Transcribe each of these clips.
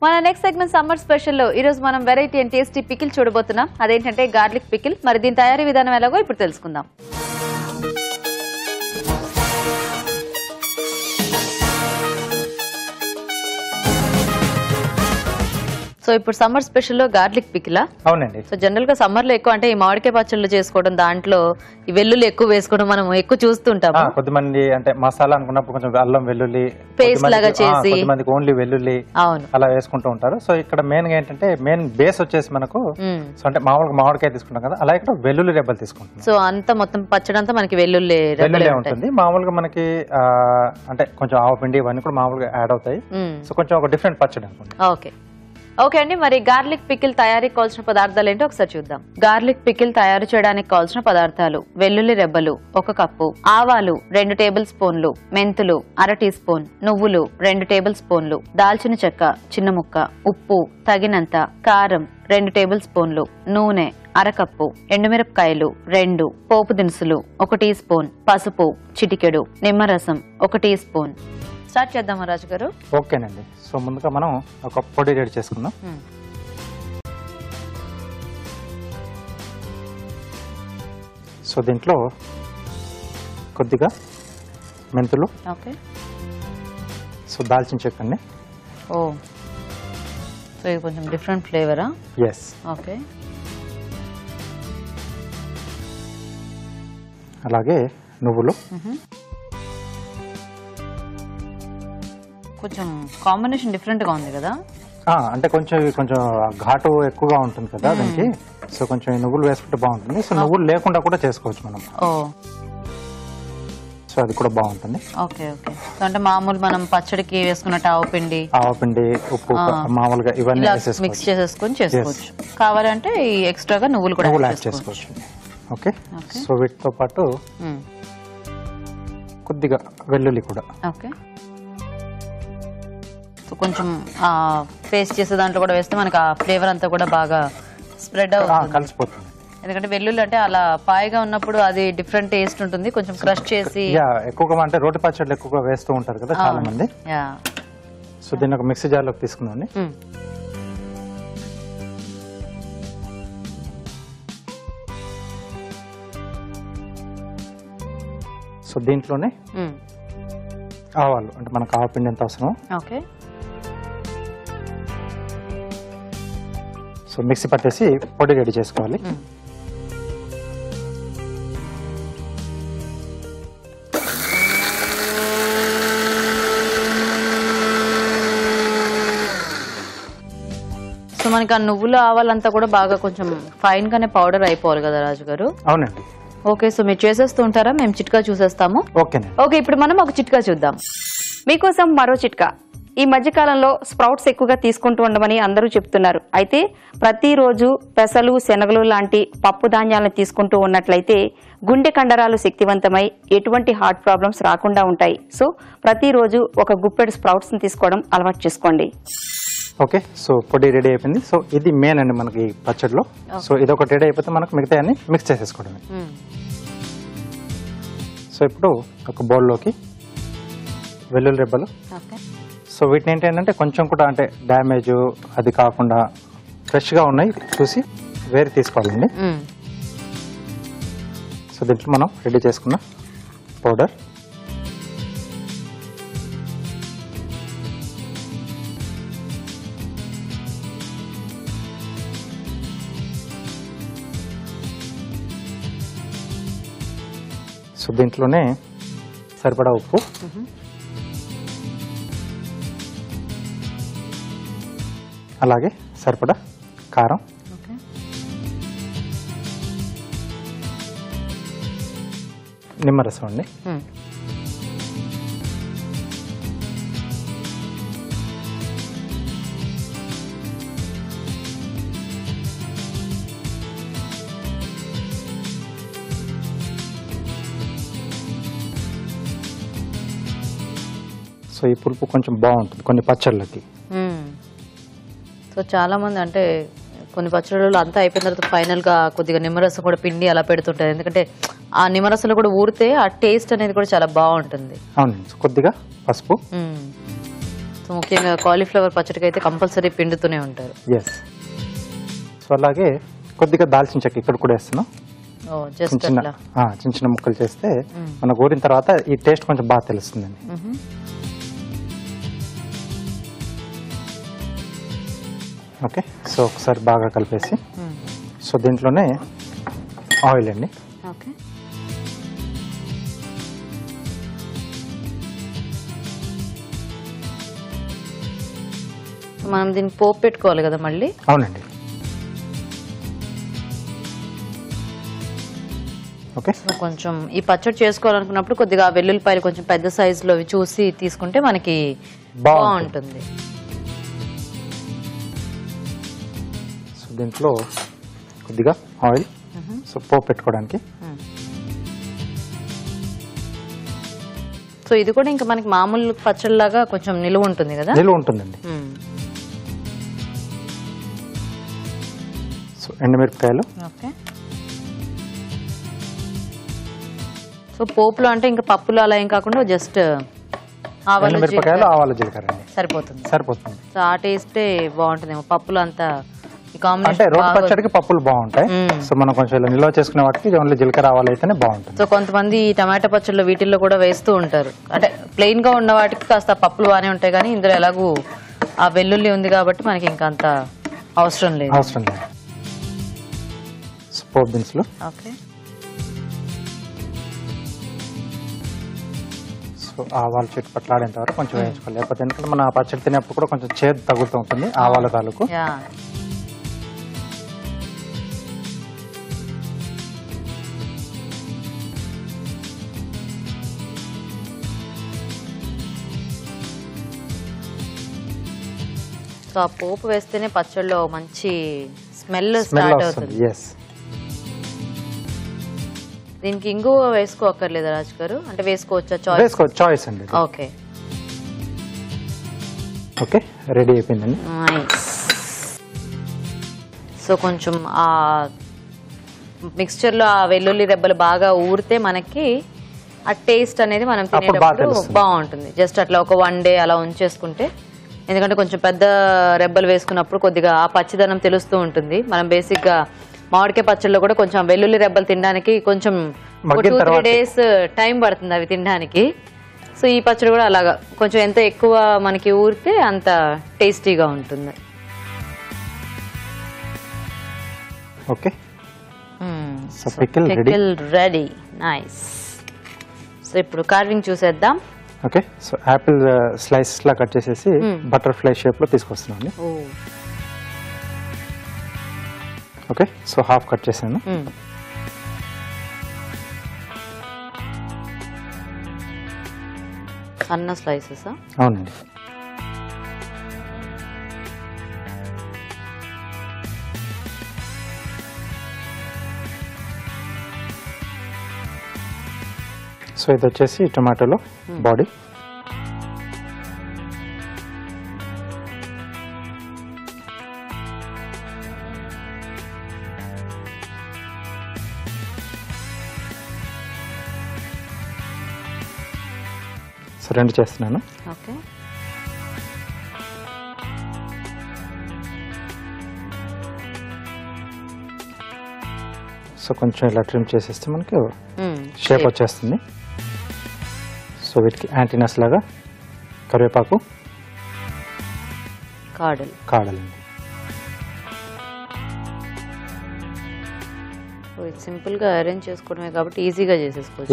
మన next segment summer special లో ఈ రోజు మనం వెరైటీ అండ్ టేస్టీ పికిల్ చూడబోతున్నాం. అదేంటంటే గార్లిక్ పికిల్. మరి దీని తయారీ విధానం ఎలాగో ఇప్పుడు తెలుసుకుందాం. సో ఇప్పుడు సమ్మర్ స్పెషల్ లో గార్లిక్ పికిలా? అవునండి. సో జనరల్ గా సమ్మర్ లో ఎక్కువ అంటే ఈ మామిడికాయ పచ్చళ్ళు చేసుకోవడం, దాంట్లో ఈ వెల్లుల్లి ఎక్కువ వేసుకోవడం మనం ఎక్కువ చూస్తుంటాము. కొద్దిమంది అంటే మసాలా అనుకున్నప్పుడు కొంచెం అల్లం వెల్లుల్లి పేస్ట్ లాగా చేసి, కొద్దిమందికి ఓన్లీ వెల్లుల్లి అలా వేసుకుంటూ ఉంటారు. సో ఇక్కడ మెయిన్ గా ఏంటంటే మెయిన్ బేస్ వచ్చేసి మనకు సో అంటే మామూలుగా మామిడికాయ తీసుకుంటాం కదా, అలా ఇక్కడ వెల్లుల్లి రెబ్బలు తీసుకుంటాం. సో అంతా మొత్తం పచ్చడి అంతా మనకి వెల్లుల్లి ఉంటుంది. మామూలుగా మనకి అంటే కొంచెం ఆవపిండి ఇవన్నీ కూడా మామూలుగా యాడ్ అవుతాయి. సో కొంచెం ఒక డిఫరెంట్ పచ్చడి అనుకోండి. ఓకే అండి. మరి గార్లిక్ పికిల్ తయారీకి కావాల్సిన పదార్థాలు ఏంటో ఒకసారి చూద్దాం. గార్లిక్ పికిల్ తయారు చేయడానికి కావాల్సిన పదార్థాలు: వెల్లుల్లి రెబ్బలు 1 కప్పు, ఆవాలు 2 టేబుల్ స్పూన్లు, మెంతులు 1/2 టీ స్పూన్, నువ్వులు 2 టేబుల్ స్పూన్లు, దాల్చిన చెక్క చిన్న ముక్క, ఉప్పు తగినంత, కారం 2 టేబుల్ స్పూన్లు, నూనె 1/2 కప్పు, ఎండుమిరపకాయలు 2, పోపు దినుసులు 1 టీ స్పూన్, పసుపు చిటికెడు, నిమ్మరసం 1 టీ స్పూన్. స్టార్ట్ చేద్దామా రాజు గారు? ఓకేనండి. సో ముందుగా మనం ఒక పొడి రెడీ చేసుకుందాం. సో దీంట్లో కొద్దిగా మెంతులు, ఓకే, సో దాల్చిన చెక్క అండి. ఓ, సో ఇది కొంచెం డిఫరెంట్ ఫ్లేవరా? ఎస్. ఓకే. అలాగే నువ్వులు, కొంచెం కాంబినేషన్ డిఫరెంట్ గా ఉంది కదా. అంటే కొంచెం ఘాటు ఎక్కువగా ఉంటుంది కదా దానికి. సో కొంచెం నువ్వులు వేసుకుంటే బాగుంటుంది. సో నువ్వులు లేకుండా కూడా చేసుకోవచ్చు మనం. సో అది కూడా బాగుంటుంది. Okay okay. అంటే మామూలు మనం పచ్చడికి వేసుకున్నట్టు ఆవపిండి, ఉప్పు మామూలుగా ఇవన్నీ మిక్స్ చేసేసుకొని చేసుకోవచ్చు. కావాలంటే ఎక్స్ట్రాగా నువ్వులు కూడా యాడ్ చేసుకోవచ్చు. ఓకే. సో వీటితో పాటు కొద్దిగా వెల్లుల్లి కూడా. ఓకే. కొంచెం పేస్ట్ చేసే దాంట్లో కూడా వేస్తే మనకి ఆ ఫ్లేవర్ అంతా కూడా బాగా స్ప్రెడ్ అవుతుంది, కలిసిపోతుంది. ఎందుకంటే వెల్లుల్లి అంటే అలా పాయిగా ఉన్నప్పుడు అది డిఫరెంట్ టేస్ట్ ఉంటుంది. కొంచెం క్రష్ చేసి ఎక్కువగా అంటే రోటి పచ్చళ్ళు ఎక్కువగా వేస్తూ ఉంటారు కదా చాలా మంది. సో దీన్ని ఒక మిక్సీ జార్ లోకి తీసుకుందాం. సో దీంట్లోనే ఆవాలు, అంటే మనకు ఆవపిండి ఎంత అవసరం. ఓకే. సో మిక్సీ పట్టేసి పొడి రెడీ చేసుకోవాలి. సో మనకి ఆ నువ్వులు ఆవాలంతా కూడా బాగా కొంచెం ఫైన్ గానే పౌడర్ అయిపోవాలి కదా రాజు గారు? అవునండి. ఓకే. సో మీరు చేసేస్తూ ఉంటారా? మేము చిట్కా చూసేస్తాము. ఓకే, ఇప్పుడు మనం ఒక చిట్కా చూద్దాం. మీకోసం మరో చిట్కా. ఈ మధ్యకాలంలో స్ప్రౌట్స్ ఎక్కువగా తీసుకుంటూ ఉండమని అందరూ చెప్తున్నారు. అయితే ప్రతిరోజు పెసలు, శనగలు లాంటి పప్పు ధాన్యాలను తీసుకుంటూ ఉన్నట్లయితే గుండె కండరాలు శక్తివంతమై ఎటువంటి హార్ట్ ప్రాబ్లమ్స్ రాకుండా ఉంటాయి. సో ప్రతిరోజు ఒక గుప్పెడు స్ప్రౌట్స్ ని తీసుకోవడం అలవాటు చేసుకోండి. ఓకే. సో పొడి రెడీ అయిపోయింది. సో ఇది మెయిన్ అండి మనకి పచ్చడిలో. సో ఇది ఒకటి రెడీ అయిపోతే మనకు మిగతా అన్ని మిక్స్ చేసేసుకోవడమే. సో ఇప్పుడు ఒక బౌల్లోకి వెల్లుల్లి రెబ్బలు. సో వీటిని ఏంటంటే కొంచెం కూడా అంటే డ్యామేజ్ అది కాకుండా ఫ్రెష్గా ఉన్నాయి చూసి వేరే తీసుకోవాలండి. సో దీంట్లో మనం రెడీ చేసుకున్న పౌడర్, సో దీంట్లోనే సరిపడా ఉప్పు, అలాగే సరిపడా కారం, నిమ్మరసం అండి. సో ఈ పులుపు కొంచెం బాగుంటుంది కొన్ని పచ్చళ్ళకి. సో చాలా మంది అంటే కొన్ని పచ్చళ్ళు అంతా అయిపోయిన తర్వాత ఫైనల్ గా కొద్దిగా నిమ్మరసం కూడా పిండి అలా పెడుతుంటారు. ఎందుకంటే ఆ నిమ్మరసంలో కూడా ఊరితే ఆ టేస్ట్ అనేది కూడా చాలా బాగుంటుంది. అవునండి. కొద్దిగా పసుపు, సో సో ముఖ్యంగా కాలీఫ్లవర్ పచ్చడికి అయితే కంపల్సరీ పిండుతూనే ఉంటారు. ఎస్. సో అలాగే కొద్దిగా దాల్చిన చెక్క ఇక్కడ కూడా వేస్తున్నాం. జస్ట్ చిన్న చిన్న ముక్కలు చేస్తే మనకు ఊరిన తర్వాత ఈ టేస్ట్ కొంచెం బాగా తెలుస్తుందండి. ఓకే. సో ఒకసారి బాగా కలిపేసి సో దీంట్లోనే ఆయిల్ అండి. ఓకే. మనం దీన్ని పోపు పెట్టుకోవాలి కదా మళ్ళీ. అవునండి. ఓకే. సో కొంచెం ఈ పచ్చడి చేసుకోవాలనుకున్నప్పుడు కొద్దిగా వెల్లుల్లిపాయలు కొంచెం పెద్ద సైజులో చూసి తీసుకుంటే మనకి బాగుంటుంది. సో దీంట్లో కొద్దిగా ఆయిల్ సో పోపు పెట్టుకోవడానికి. సో ఇది కూడా ఇంకా మనకి మామూలు పచ్చడిలాగా కొంచెం నిలువ ఉంటుంది కదా. నిలువ ఉంటుందండి. సో ఎండుమిరపకాయలు. ఓకే. సో పోపులో అంటే ఇంకా పప్పులు అలా ఏం కాకుండా జస్ట్ ఎండుమిరపకాయలు ఆవాల జీలకర్ర అండి సరిపోతుంది. సరిపోతుంది. సో ఆ టేస్టే బాగుంటుందేమో. పప్పులు అంతా అంటే రోటి పచ్చడికి పప్పులు బాగుంటాయి. సో మనం కొంచెం ఇలా నిల్వ చేసుకునే వాటికి ఓన్లీ జీలకర్ర ఆవాలు అయితేనే బాగుంటుంది. సో కొంతమంది టమాటా పచ్చళ్ళు వీటిల్లో కూడా వేస్తూ ఉంటారు. అంటే ప్లెయిన్ గా ఉన్న వాటికి కాస్త పప్పులు బాగానే ఉంటాయి, కానీ ఇందులో ఎలాగూ ఆ వెల్లుల్లి ఉంది కాబట్టి మనకి ఇంకా అంత అవసరం లేదు. పోపు దినుసులు. ఓకే. సో ఆవాలు చెట్టు పట్లాడేంత వరకు కొంచెం వేయించుకోవాలి. లేకపోతే ఎందుకంటే మన పచ్చడి తినేప్పుడు కూడా కొంచెం చేదు తగులుతూ ఉంటుంది ఆవాల తాలూకు. సో ఆ పోపు వేస్తేనే పచ్చడిలో మంచి స్మెల్ స్టార్ట్ అవుతుంది. దీనికి ఇంగువ వేసుకోక్కర్లేదా రాజు గారు? అంటే వేసుకోవచ్చా? చాయిస్ అండి. ఓకే. ఓకే, రెడీ అయిపోయిందండి. సో కొంచెం ఆ మిక్స్చర్ లో ఆ వెల్లుల్లి రెబ్బలు బాగా ఊరితే మనకి ఆ టేస్ట్ అనేది మనం తినేటప్పుడు బాగుంటుంది. జస్ట్ అట్లా ఒక 1 day అలా ఉంచేసుకుంటే, ఎందుకంటే కొంచెం పెద్ద రెబ్బలు వేసుకున్నప్పుడు కొద్దిగా ఆ పచ్చిదనం తెలుస్తూ ఉంటుంది. మనం బేసిక్ గా మామిడికాయ పచ్చళ్ళలో కూడా కొంచెం వెల్లుల్లి రెబ్బలు తినడానికి కొంచెం 2-3 days టైం పడుతుంది అవి తినడానికి. సో ఈ పచ్చడి కూడా అలాగా కొంచెం ఎంత ఎక్కువ మనకి ఊరితే అంత టేస్టీగా ఉంటుంది. Okay. Pickle ready. Nice. So ఇప్పుడు కార్వింగ్ చూసేద్దాం. ఓకే. సో యాపిల్ స్లైస్ లా కట్ చేసేసి బటర్ఫ్లై షేప్ లో తీసుకొస్తున్నాను. ఓకే. సో హాఫ్ కట్ చేశాను. సన్న స్లైసెస్. అవునండి. సో ఇది వచ్చేసి టొమాటోలో బాడీ. సో 2 చేస్తున్నాను. ఓకే. సో కొంచెం ఇలా ట్రిమ్ చేసేస్తే మనకి షేప్ వచ్చేస్తుంది. సో వీటికి యాంటీనస్ లాగా కరివేపాకు, కాడలండి. సింపుల్ గా అరేంజ్ చేసుకోవడమే కాబట్టి ఈజీగా చేసేసుకోవచ్చు.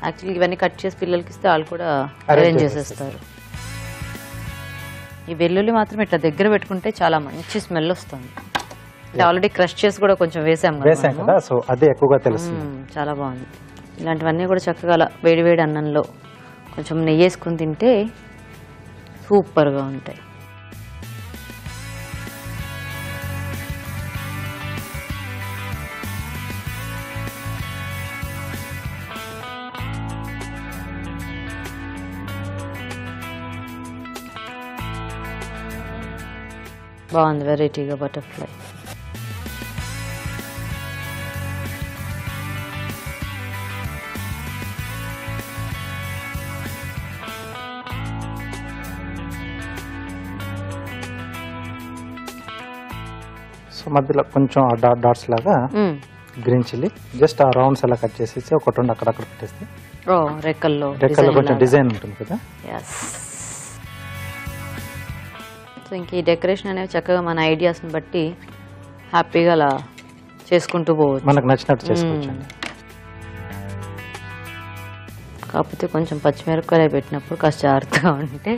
యాక్చువల్లీ ఇవన్నీ కట్ చేసి పిల్లలకి ఇస్తే వాళ్ళు కూడా అరేంజ్ చేసేస్తారు. ఈ వెల్లుల్లి మాత్రం ఇట్లా దగ్గర పెట్టుకుంటే చాలా మంచి స్మెల్ వస్తుంది. ఆల్రెడీ క్రష్ చేసి కూడా కొంచెం వేసాం కదా, సో అదే ఎక్కువగా తెలుస్తుంది. చాలా బాగుంది. ఇలాంటివన్నీ కూడా చక్కగా వేడి వేడి అన్నంలో కొంచెం నెయ్యి వేసుకుని తింటే సూపర్గా ఉంటాయి. బాగుంది వెరైటీగా బటర్ఫ్లై. సో మధ్యలో కొంచెం డాట్స్ లాగా గ్రీన్ చిల్లీ జస్ట్ ఆ రౌండ్స్ అలా కట్ చేసేసి ఒక 2 అక్కడక్కడ పెట్టేస్తే రెక్కల్లో కొంచెం డిజైన్ ఉంటుంది కదా. సో ఇంక ఈ డెకరేషన్ అనేవి చక్కగా మన ఐడియాస్ని బట్టి హ్యాపీగా అలా చేసుకుంటూ పోవచ్చు, మనకు నచ్చినట్టు చేసుకోవచ్చు. కాకపోతే కొంచెం పచ్చిమిరపకాయలు పెట్టినప్పుడు కాస్త జాగ్రత్తగా ఉంటే.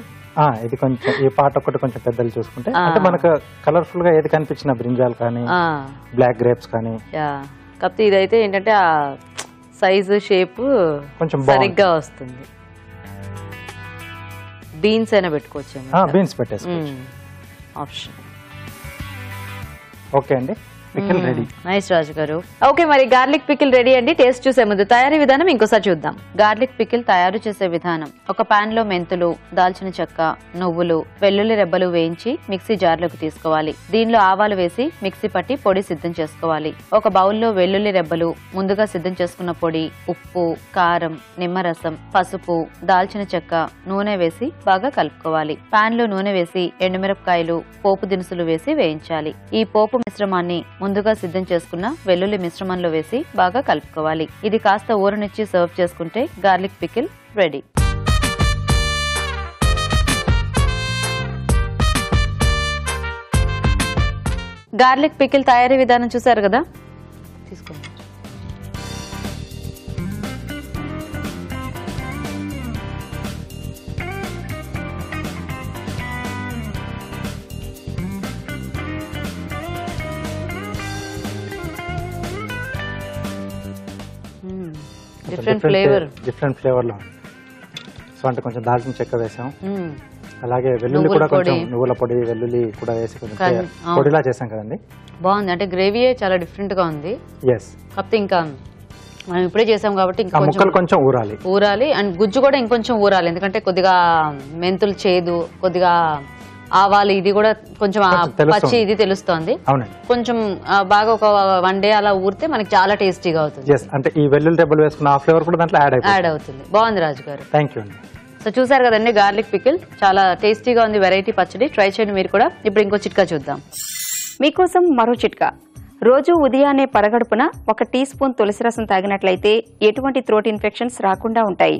ఇది కొంచెం ఈ పార్ట్ ఒకటి కొంచెం పెద్దలు చూసుకుంటే అంటే మనకు కలర్ఫుల్ గా ఏది కనిపించిన బ్రింజాల్ కానీ బ్లాక్ గ్రేప్స్ కానీ. కాకపోతే ఇదైతే ఏంటంటే ఆ సైజు షేప్ కొంచెం సరిగ్గా వస్తుంది. బీన్స్ అయినా పెట్టుకోవచ్చు, బీన్స్ పెట్టేసుకోవచ్చు ఆప్షన్. ఓకే అండి, పికిల్ రెడీ. నైస్ రాజు గారు. ఓకే, మరి గార్లిక్ పికిల్ రెడీ అండి. టేస్ట్ చూసే ముందు తయారీ విధానం ఇంకోసారి చూద్దాం. గార్లిక్ పికిల్ తయారు చేసే విధానం: ఒక పాన్ లో మెంతులు, దాల్చిన చెక్క, నువ్వులు, వెల్లుల్లి రెబ్బలు వేయించి మిక్సీ జార్లోకి తీసుకోవాలి. దీనిలో ఆవాలు వేసి మిక్సీ పట్టి పొడి సిద్ధం చేసుకోవాలి. ఒక బౌల్లో వెల్లుల్లి రెబ్బలు, ముందుగా సిద్ధం చేసుకున్న పొడి, ఉప్పు, కారం, నిమ్మరసం, పసుపు, దాల్చిన చెక్క, నూనె వేసి బాగా కలుపుకోవాలి. పాన్ లో నూనె వేసి ఎండుమిరపకాయలు, పోపు దినుసులు వేసి వేయించాలి. ఈ పోపు మిశ్రమాన్ని ముందుగా సిద్ధం చేసుకున్న వెల్లుల్లి మిశ్రమంలో వేసి బాగా కలుపుకోవాలి. ఇది కాస్త ఊరనిచ్చి సర్వ్ చేసుకుంటే garlic pickle ready. Garlic pickle తయారీ విధానం చూసారు కదా, తీసుకోండి. డిఫరెంట్ ఫ్లేవర్ లో. సో అంటే కొంచెం దాల్చిన చెక్క వేసాం, అలాగే వెల్లుల్లి కూడా కొంచెం నువ్వుల పొడి, వెల్లుల్లి కూడా వేసి కొంచెం పొడిలా చేసాం కదండి. బాగుంది, అంటే గ్రేవీ చాలా డిఫరెంట్ గా ఉంది. కాకపోతే ఇంకా మనం ఇప్పుడే చేసాం కాబట్టి ఇంకా ముక్కలు కొంచెం ఊరాలి అండ్ గుజ్జు కూడా ఇంకొంచెం ఊరాలి, ఎందుకంటే కొద్దిగా మెంతులు చేదు, కొద్దిగా ఆవాలు, ఇది కూడా కొంచెం పచ్చి ఇది తెలుస్తోంది. కొంచెం బాగా ఒక 1 day అలా ఊరితే మనకి చాలా టేస్టీగా అవుతుంది. అంటే ఈ వెల్లుల్లి రెబ్బలు వేసుకున్న ఆ ఫ్లేవర్ కూడా దాంట్లో యాడ్ అవుతుంది. బాగుంది రాజు గారు. థ్యాంక్ యూ అండి. సో చూసారు కదండి, గార్లిక్ పికిల్ చాలా టేస్టీగా ఉంది. వెరైటీ పచ్చడి ట్రై చేయండి మీరు కూడా. ఇప్పుడు ఇంకో చిట్కా చూద్దాం. మీకోసం మరో చిట్కా. రోజు ఉదయాన్నే పరగడుపున 1 టీ స్పూన్ తులసి రసం తాగినట్లయితే ఎటువంటి థ్రోట్ ఇన్ఫెక్షన్స్ రాకుండా ఉంటాయి.